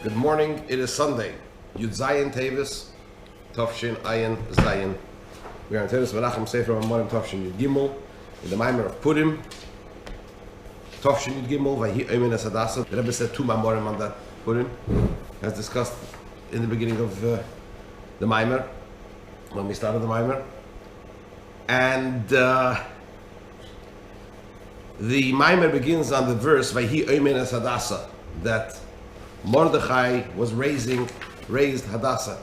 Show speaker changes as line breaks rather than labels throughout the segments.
Good morning. It is Sunday. Yud Zayin Tevis, Tofshin Ayin Zayin. We are in Tevis Menachem Sefer Mamar Tofshin Yud Gimel in the Mamar of Purim. Tofshin Yud Gimel Vayehi Oimein as Hadassha. The Rebbe said two Mamorim on that Purim, as discussed in the beginning of the Mamar, when we started the Mamar. And the Mamar begins on the verse Vayehi Oimein as Hadassha, that Mordechai was raised Hadassah.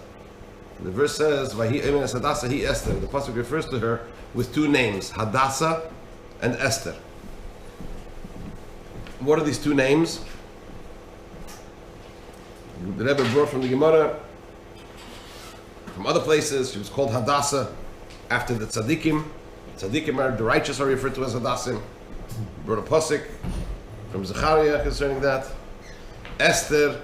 The verse says, Vayehi Oimein as Hadassah, he Esther. The pasuk refers to her with two names, Hadassah and Esther. What are these two names? The Rebbe brought from the Gemara, from other places. She was called Hadassah after the tzaddikim. Tzaddikim are the righteous, are referred to as Hadassim. He brought a pasuk from Zechariah concerning that. Esther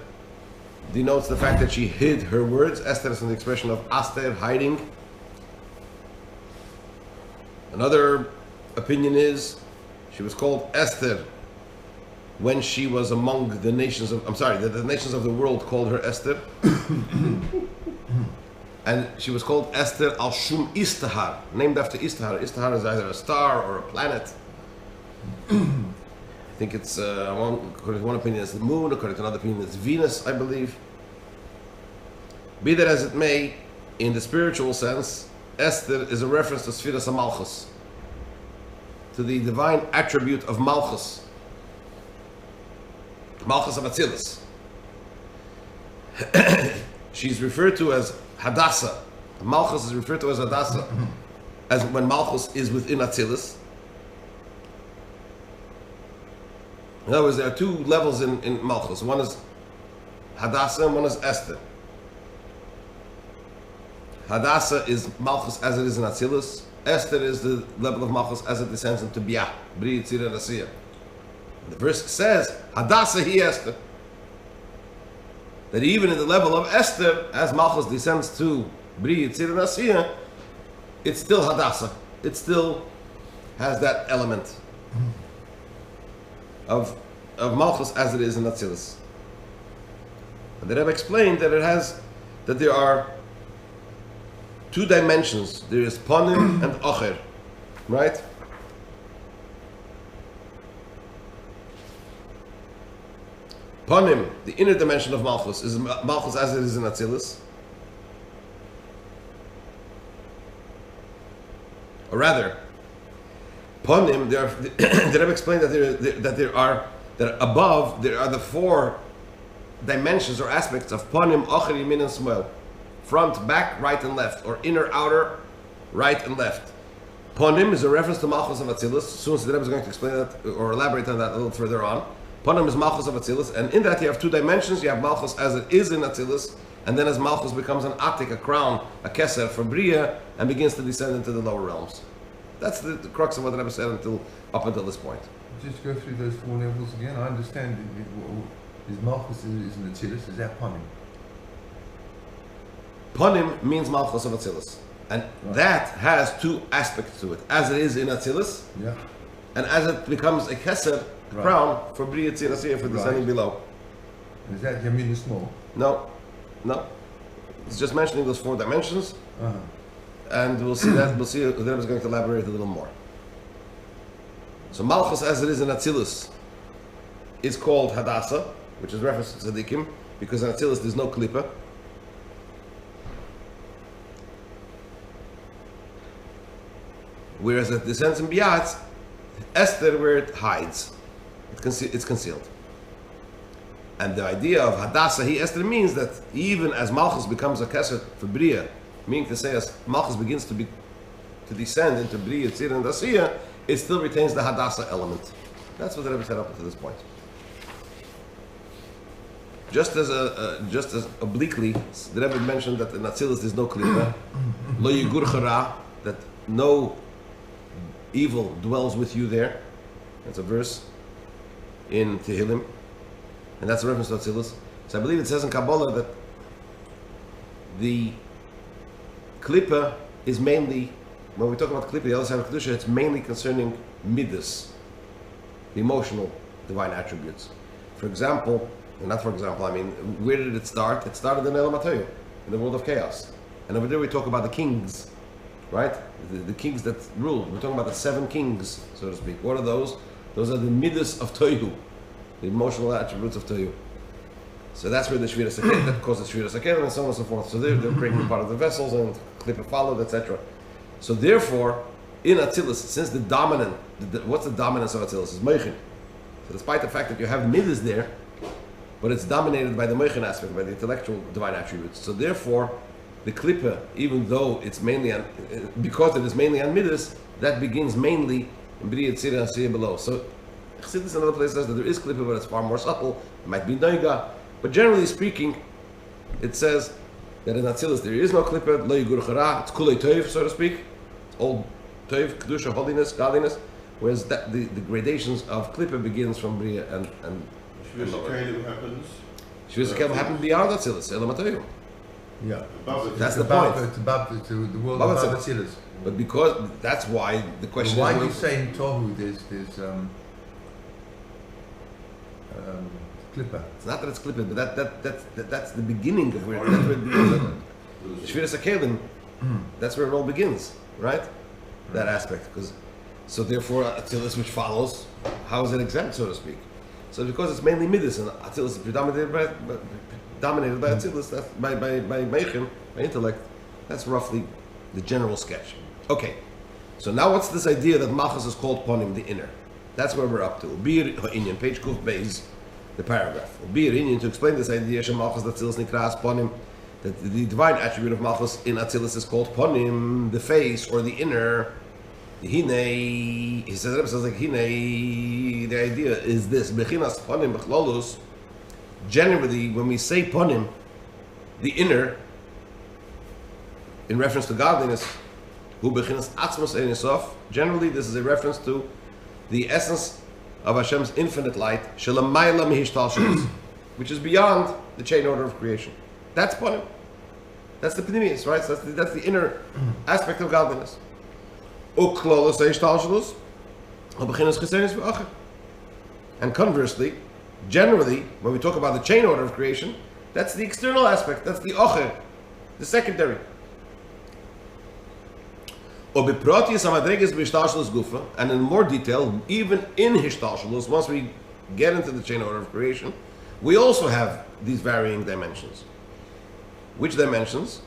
denotes the fact that she hid her words. Esther is an expression of Aster, hiding. Another opinion is she was called Esther when she was among the nations of, the nations of the world called her Esther. And she was called Esther al Shum Istahar, named after Istahar. Istahar is either a star or a planet. I think it's, according to one opinion, it's the moon. According to another opinion, it's Venus, I believe. Be that as it may, in the spiritual sense, Esther is a reference to Sfiras HaMalchus, to the divine attribute of Malchus. Malchus of Atzilus. She's referred to as Hadassah. Malchus is referred to as Hadassah, as when Malchus is within Atzilus. In other words, there are two levels in Malchus. One is Hadassah and one is Esther. Hadassah is Malchus as it is in Atzilus. Esther is the level of Malchus as it descends into Biyah, Bri Yitzir and Asiyah. The verse says, Hadassah he Esther. That even in the level of Esther, as Malchus descends to Bri Yitzir and Asiyah, it's still Hadassah. It still has that element of Malchus as it is in Atzilus. And the Rebbe explained that there are two dimensions. There is Ponim and Ocher, right? Ponim, the inner dimension of Malchus, is Malchus as it is in Atzilus. Or rather, Ponim, the Rebbe explained that above there are the four dimensions or aspects of Ponim, Ocher, Yamin, and Shmuel. Front, back, right, and left, or inner, outer, right, and left. Ponim is a reference to Malchus of Atzilus. Soon as the Rebbe is going to explain that or elaborate on that a little further on. Ponim is Malchus of Atzilus, and in that you have two dimensions. You have Malchus as it is in Atzilus, and then as Malchus becomes an Atik, a crown, a Keser for Bria, and begins to descend into the lower realms. That's the crux of what the Rebbe said up until this point.
Just go through those four levels again. I understand. Is Malchus is in Atzilus? Is that Ponim?
Ponim means Malchus of Atzilus, and that has two aspects to it. As it is in Atzilus, and as it becomes a Keser, crown for Bri Yitzir Asiyah, for descending below.
Is that Yamin and Shmuel?
No. It's just mentioning those four dimensions. And we'll see that. We'll see. The Rebbe is going to elaborate a little more. So Malchus, as it is in Atzilus, is called Hadassah, which is reference to Tzaddikim, because in Atzilus there's no Klippa. Whereas it descends in Biyat, Esther, where it hides, it's concealed. And the idea of Hadassah he Esther means that even as Malchus becomes a Keser for Bria, meaning to say as Malchus begins to descend into Bria, Tzir, and Asiyah, it still retains the Hadassah element. That's what the Rebbe said up to this point. Just as obliquely, the Rebbe mentioned that in Atzilus there's no Klippa, Lo Yigur Chara, that no evil dwells with you there. That's a verse in Tehillim, and that's a reference to Atzilus. So I believe it says in Kabbalah that the Klippa is mainly, when we talk about Klippa, the other side of Kedusha, it's mainly concerning Midas, the emotional divine attributes. For example, And not, for example, I mean, where did it start? It started in Elam HaToyu, in the world of chaos. And over there we talk about the kings, right? The kings that rule. We're talking about the 7 kings, so to speak. What are those? Those are the midas of Tohu, the emotional attributes of Tohu. So that's where the Shvira Sakelim, that causes Shvira Sakelim, and so on and so forth. So they're breaking part of the vessels, and Klippa followed, etc. So therefore, in Atzilus, since the dominant, what's the dominance of Atzilus? Is Meichin. So despite the fact that you have midas there, but it's dominated by the Meichin aspect, by the intellectual divine attributes. So therefore, the Klippa, even though it's mainly on, because it is mainly on midas, that begins mainly in B'riya Tzira and Siyah below. So Chassidus in another place says that there is Klippa, but it's far more subtle. It might be Noiga. But generally speaking, it says that in Atzilus there is no Klippa, Lo Yigur Chara, it's Kulei Toiv, so to speak. It's all Toiv, Kedusha, holiness, godliness. Whereas that, the gradations of Klippa begins from B'riya and
Shvir Sakelim happens.
Shvir Sakelim happens beyond Atzilus, Elam HaToyu.
Yeah.
That's the
above,
point.
It's above the world
Above
above
Atzilus.
Atzilus.
But because that's why the question
Why
is
do you say in Tohu there's Klippa?
it's not that it's Klippa, but that's the beginning of where that's where it begins. Shvir Sakelim, that's where it all begins, right? That aspect, because so therefore Atzilus, which follows, how is it exempt, so to speak? So because it's mainly midas and Atzilus is dominated by Atzilus, that's by Meichin, by intellect. That's roughly the general sketch. Okay, so now what's this idea that Machas is called Ponim, the inner? That's where we're up to. Bir Ha'inyan, page Kuf Beis, the paragraph. Bir Ha'inyan, to explain this idea, Shem Machas Atzilus Nikras Ponim, that the divine attribute of Machas in Atzilus is called Ponim, the face or the inner. Hine, he says like Hine, the idea is this, Bechinas Ponim Bechlolus, generally when we say Ponim, the inner, in reference to godliness, Hu Bechinas Atzmos Ein Sof, generally this is a reference to the essence of Hashem's infinite light, Shelamayla Mihishtal, which is beyond the chain order of creation. That's Ponim. That's the Pnimius, right? So that's the inner aspect of godliness. And conversely, generally, when we talk about the chain order of creation, that's the external aspect, that's the ocher, the secondary. And in more detail, even in Hishtalshalus, once we get into the chain order of creation, we also have these varying dimensions. Which dimensions?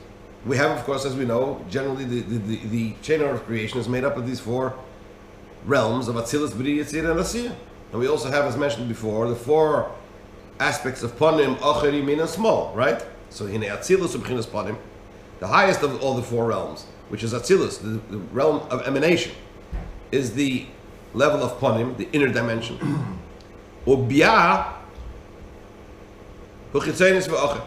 We have, of course, as we know, generally the chain order of creation is made up of these 4 realms of Atzilus, B'riya, Tzira, and Asiyah. And we also have, as mentioned before, the 4 aspects of Ponim, Ocher, Yamin, and Small, right? So in Atzilus, B'chinas Ponim, the highest of all the 4 realms, which is Atzilus, the realm of emanation, is the level of Ponim, the inner dimension. Ubiyah, Huchitzenis v'Ocher.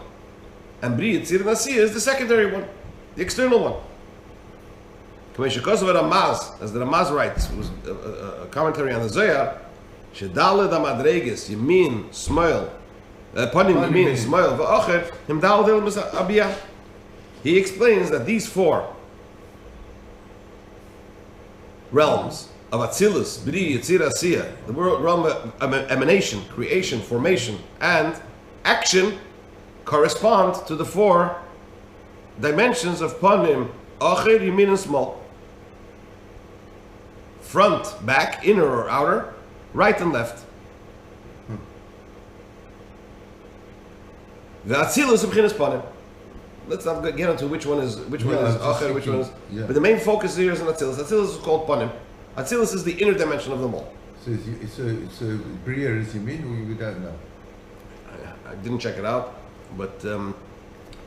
And B'riya, Tzira, and Asiyah is the secondary one, the external one. As the Ramaz writes, it was a commentary on the Zohar, Shedaled Amadregis, Yamin, Smoil, Ponim, Yamin, Smoil, V'Ocher, Him Daled Abiyah. He explains that these 4 realms of Atzilus, B'riya, Tzira, Asiyah, the realm of emanation, creation, formation, and action, correspond to the 4 dimensions of Ponim, Ocher, Yamin, and Small. Front, back, inner or outer, right and left. The Atzilus of B'chinas Ponim. Let's not get into which one is Ocher, which one is.
Yeah.
But the main focus here is on Atzilus. Atzilus is called Ponim. Atzilus is the inner dimension of them all.
So B'riya is Yamin, or we don't know?
I didn't check it out, but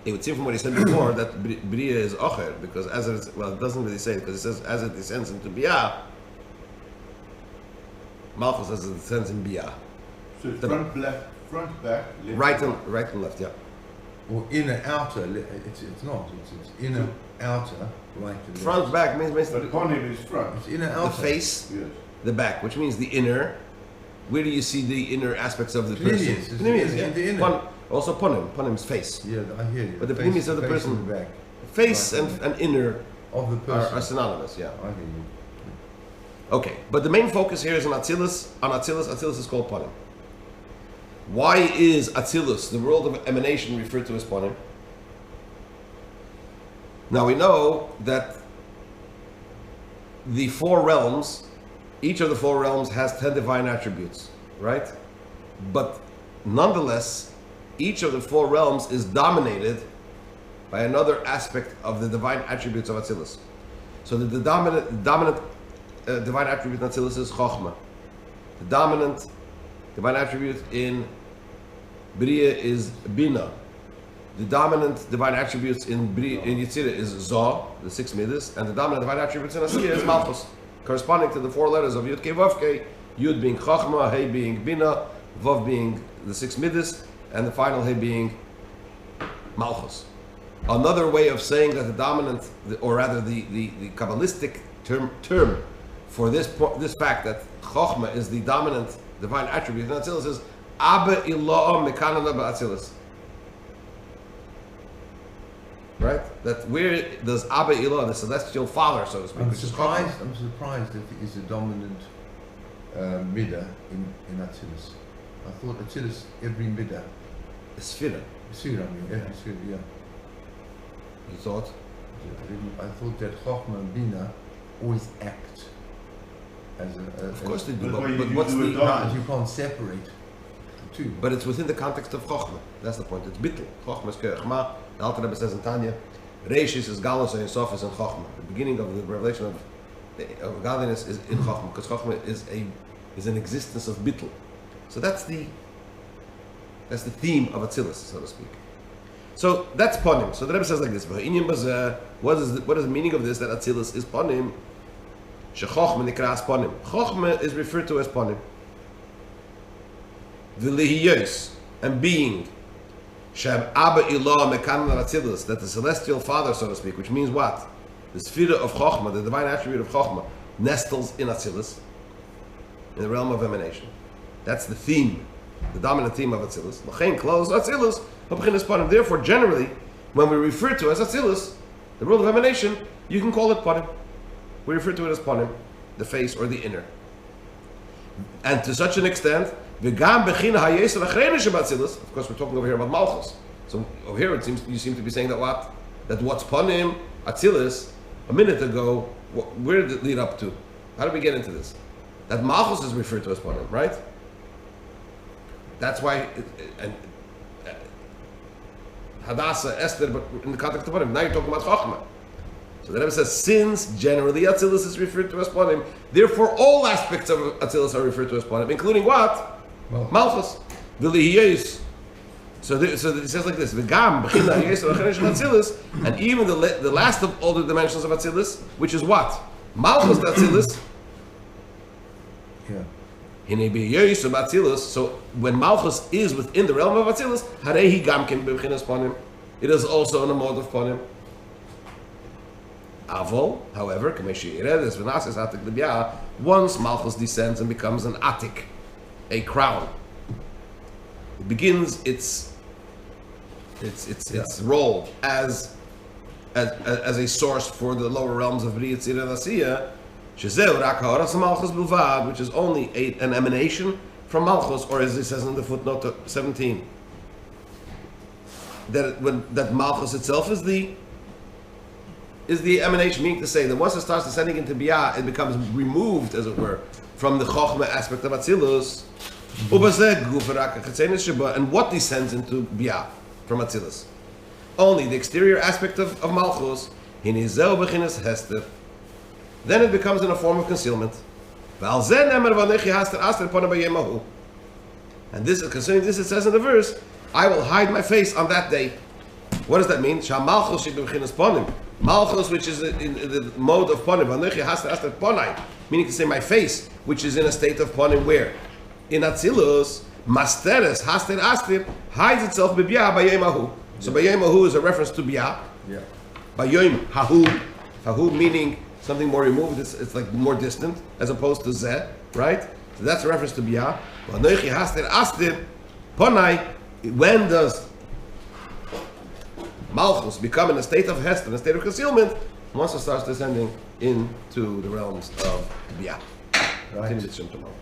it would seem from what he said before that B'riya is Ocher, because as it is, well, it doesn't really say it, because it says as it descends into Biyah, Malchus says it descends in Biyah.
So front, left, front, back, left.
Right and left, yeah.
Or inner, outer, it's not. It's inner, outer, right and left.
Front, back means
But Ponim is front.
It's inner,
the
outer.
face,
Yes.
the back, which means the inner. Where do you see the inner aspects of the person?
Pnimius,
Pnimius, yeah.
the inner.
Also Ponim's face.
Yeah, I hear you.
But the
face,
pnimius of the
face
person-
and the back
Face
Right.
and inner
of the person.
are synonymous, yeah.
I hear you.
Okay, but the main focus here is on Atzilus. On Atzilus is called Ponim. Why is Atzilus, the world of emanation, referred to as Panim? Now we know that the four realms, each of the four realms has 10 divine attributes, right? But nonetheless, each of the four realms is dominated by another aspect of the divine attributes of Atzilus. So the dominant divine attribute in Atzilus is Chochmah. The dominant divine attribute in Bria is Bina. The dominant divine attributes in Yetzirah is Zoh, the 6 Midas, and the dominant divine attributes in Asiyah is Malchus, corresponding to the 4 letters of Yud Kei Vav Kei, Yud being Chochmah, Hey being Bina, Vav being the 6 Midas, and the final Hey being Malchus. Another way of saying that the dominant, or rather the Kabbalistic term for this fact that Chochmah is the dominant divine attribute in Atzilus is Abba Ilah Mekanana Ba'Atzilus. Right? That where does Abba Ilah, the celestial father, so to speak,
I'm surprised that it is a dominant midah in Atzilus. I thought Atzilus, every midah.
Sphira.
Sphira, I mean, every sphira, yeah.
You thought?
I thought that Chochmah and Bina always act as a...
Of course they do,
But
but what's the...
You can't separate the two.
But it's within the context of Chochmah. That's the point. It's Bittel. Chochmah is Ke'echma. The Alter Rebbe says in Tanya, Reishis is Galus and Sof is in Chochmah. The beginning of the revelation of godliness is in Chochmah, because Chochmah is an existence of Bittel. So that's the theme of Atzilus, so to speak. So that's Panim. So the Rebbe says like this: what is the meaning of this? That Atzilus is Panim. Shechochmah nikras Panim. Chochmah is referred to as Panim. V'lihiyos, and being. Shab Abba Ilah Mekanan Atzilus, that the celestial father, so to speak, which means what? The Sphira of Chochmah, the divine attribute of Chochmah, nestles in Atzilus, in the realm of emanation. That's the theme, the dominant theme of Atzilus. L'chein close Atzilus, therefore, generally, when we refer to as Atzilus, the world of emanation, you can call it Panim. We refer to it as Panim, the face or the inner. And to such an extent, of course, we're talking over here about Malchus. So over here, you seem to be saying that what? That what's Panim, Atzilus, a minute ago, where did it lead up to? How did we get into this? That Malchus is referred to as Panim, right? That's why, Hadassah, Esther, but in the context of Panim. Now you're talking about Chochmah. So the Rebbe says, since generally Atzilus is referred to as Panim, therefore all aspects of Atzilus are referred to as Panim, including what? Malchus. V'lihiyos. So it says like this: V'gam b'china hayes v'cheresh Atzilus, and even the last of all the dimensions of Atzilus, which is what? Malchus Atzilus.
Yeah.
Hinei b'yos of Atzilus. So when Malchus is within the realm of Atzilus, harehi gamkin b'chinas Panim. It is also in a mode of Panim. Avol, however, once Malchus descends and becomes an atik, a crown, it begins its role as a source for the lower realms of Bria Tzira and Asiyah, which is only an emanation from Malchus, or as it says in the footnote 17, that Malchus itself is the emanation, meaning to say that once it starts descending into Biyah, it becomes removed, as it were, from the Chochmah aspect of Atzilus. And what descends into Biyah from Atzilus? Only the exterior aspect of Malchus. Then it becomes in a form of concealment. And this, concerning this, it says in the verse, I will hide my face on that day. What does that mean? Malchus, which is in the mode of Panim, meaning to say my face, which is in a state of Panim, where? In Atzilus, Masteres, Haster Astir, hides itself b'Biyah Bayom Hahu. So Bayom Hahu is a reference to Biyah.
Yeah.
Bayom Hahu, Hahu meaning something more removed, it's like more distant, as opposed to Zeh, right? So that's a reference to Biyah. V'anoichi Haster Astir, Ponai, when does Malchus become in a state of Hester, in a state of concealment, once it starts descending into the realms of Biyah.
Right.
Continue this tomorrow.